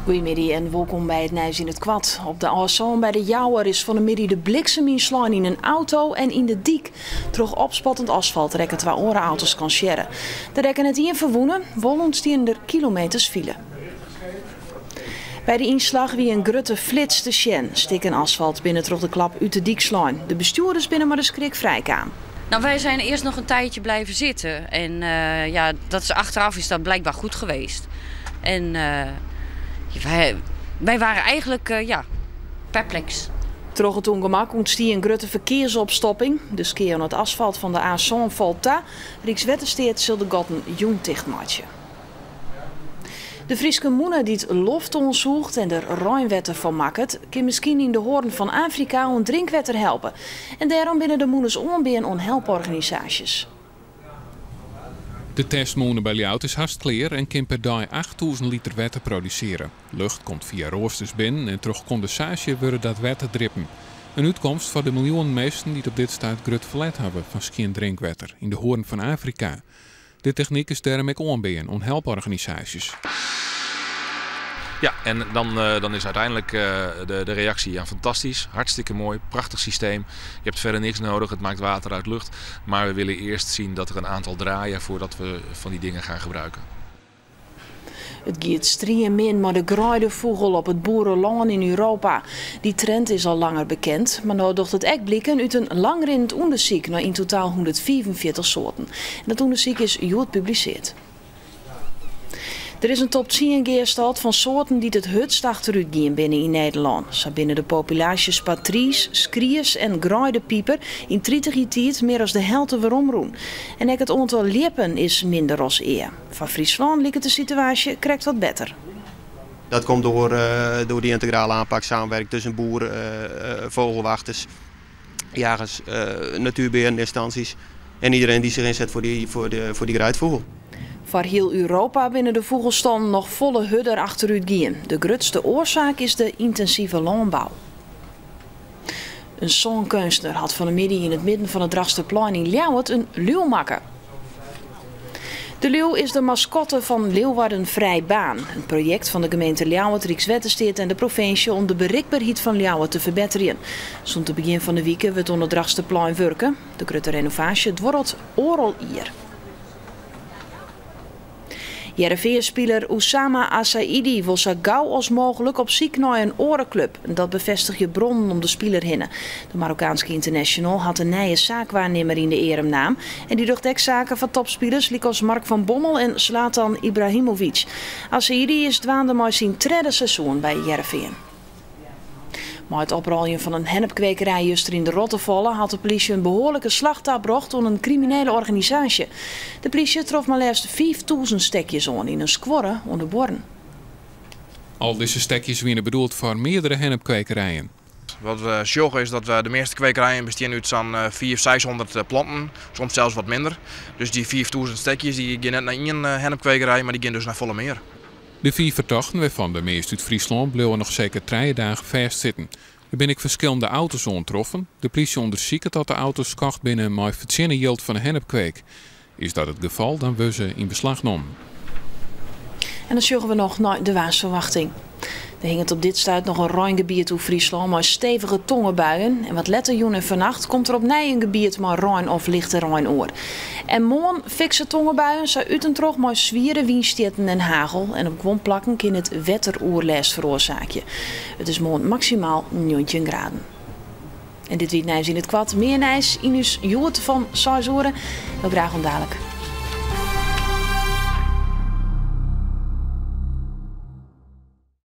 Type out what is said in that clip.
Goedemiddag en welkom bij het Nieuws in het Kwad. Op de Alsaan bij de Jouwer is van de middag de bliksem inslaan in een auto en in de diek. Terug opspattend asfalt rekken 2 andere auto's kan scheren. De rekken het hier verwoenen, wolens die er kilometers file. Bij de inslag wie een grutte flits te sjen, stikken asfalt binnen terug de klap uit de diekslaan. De bestuurders binnen maar de skrik vrijkaan. Nou, wij zijn eerst nog een tijdje blijven zitten en dat is achteraf is dat blijkbaar goed geweest. En wij waren eigenlijk perplex. Terug het ongemak ontstie een grutte verkeersopstopping. De skeer aan het asfalt van de A1 valt ta. Rijkswettersteert zal de gaten jong dichtmaatje. De Frieske moeder die het loft onderzoekt en de Rijnwetter van maakt, kan misschien in de hoorn van Afrika een drinkwetter helpen. En daarom binnen de moeders onbeen onhelporganisaties. De testmoenen bij Ljouwert is hartstikke en kan per dag 8000 liter water produceren. Lucht komt via roosters binnen en terug condensatie worden dat water drippen. Een uitkomst voor de miljoenen mensen die het op dit staat grut verlet hebben van geen drinkwater in de hoorn van Afrika. De techniek is daarmee onbeen onhelporganisaties. Ja, en dan is uiteindelijk de reactie fantastisch, hartstikke mooi, prachtig systeem. Je hebt verder niks nodig, het maakt water uit lucht. Maar we willen eerst zien dat er een aantal draaien voordat we van die dingen gaan gebruiken. Het gaat striem in maar de graaidevogel op het boerenland in Europa. Die trend is al langer bekend, maar nou docht het echt blikken uit een langrinnend onderzoek naar in totaal 144 soorten. En dat onderzoek is goed gepubliceerd. Er is een top 10 geersteld van soorten die het hutst achteruit gaan binnen in Nederland. Zo binnen de populaties patries, skriers en graaidepieper in 30 jaar tijd meer dan de helft weeromroen. En ook het aantal liepen is minder als eer. Van Friesland lijkt de situatie krijgt wat beter. Dat komt door die integrale aanpak, samenwerking tussen boeren, vogelwachters, jagers, natuurbeheerinstanties en iedereen die zich inzet voor die gruitvogel. Voor heel Europa binnen de vogelstand nog volle hudder achteruit gaan. De grootste oorzaak is de intensieve landbouw. Een zongkunstenaar had van de middag in het midden van het Dragsterplein in Ljouwert een leeuw maken. De leeuw is de mascotte van Leeuwarden Vrij Baan. Een project van de gemeente Ljouwert, Rijkswettersteert en de provincie om de bereikbaarheid van Ljouwert te verbeteren. Zond te begin van de week we onder het Dragsterplein werken. De grote renovatie dwarrelt oral hier. Heerenveen-speler Oussama Assaidi wil zo gauw als mogelijk op zoek naar een orenclub. Dat bevestigt je bronnen om de speler heen. De Marokkaanse international had een nieuwe zaakwaarnemer in de eremnaam. En die doet zaken van topspelers als Mark van Bommel en Zlatan Ibrahimovic. Assaidi is dwaande maar zijn derde seizoen bij Heerenveen. Maar het oprollen van een hennepkwekerij juster in de Rottevolle had de politie een behoorlijke slachttap gebracht door een criminele organisatie. De politie trof maar liefst 5000 stekjes aan in een squarre onder Born. Al deze stekjes werden bedoeld voor meerdere hennepkwekerijen. Wat we zorgen is dat we de meeste kwekerijen bestaan uit zo'n 400-600 planten, soms zelfs wat minder. Dus die 5000 stekjes die gaan net naar één hennepkwekerij, maar die gaan dus naar volle meer. De 4 verdachten, waarvan de meeste uit Friesland, bleven nog zeker 3 dagen vastzitten. Er ben ik verschillende auto's aangetroffen. De politie onderzoekt dat de auto's kocht binnen een verzinnen yield van een hennepkweek. Is dat het geval, dan worden ze in beslag genomen. En dan zorgen we nog naar de waarsverwachting. Er hing het op dit stuit nog een Rijngebied toe Friesland, maar stevige tongenbuien. En wat later en vannacht komt er op een gebied maar Rijn of lichte Rijnoor. En morgen fikse tongenbuien zou uitentrog maar zwieren windstieten en hagel. En op gewoon plakken kan het wetteroerlijst veroorzaken. Het is morgen maximaal 19 graden. En dit wie het Nieuws in het Kwad. Meer Nieuws in uw joert van 6 uur. Heel graag dadelijk.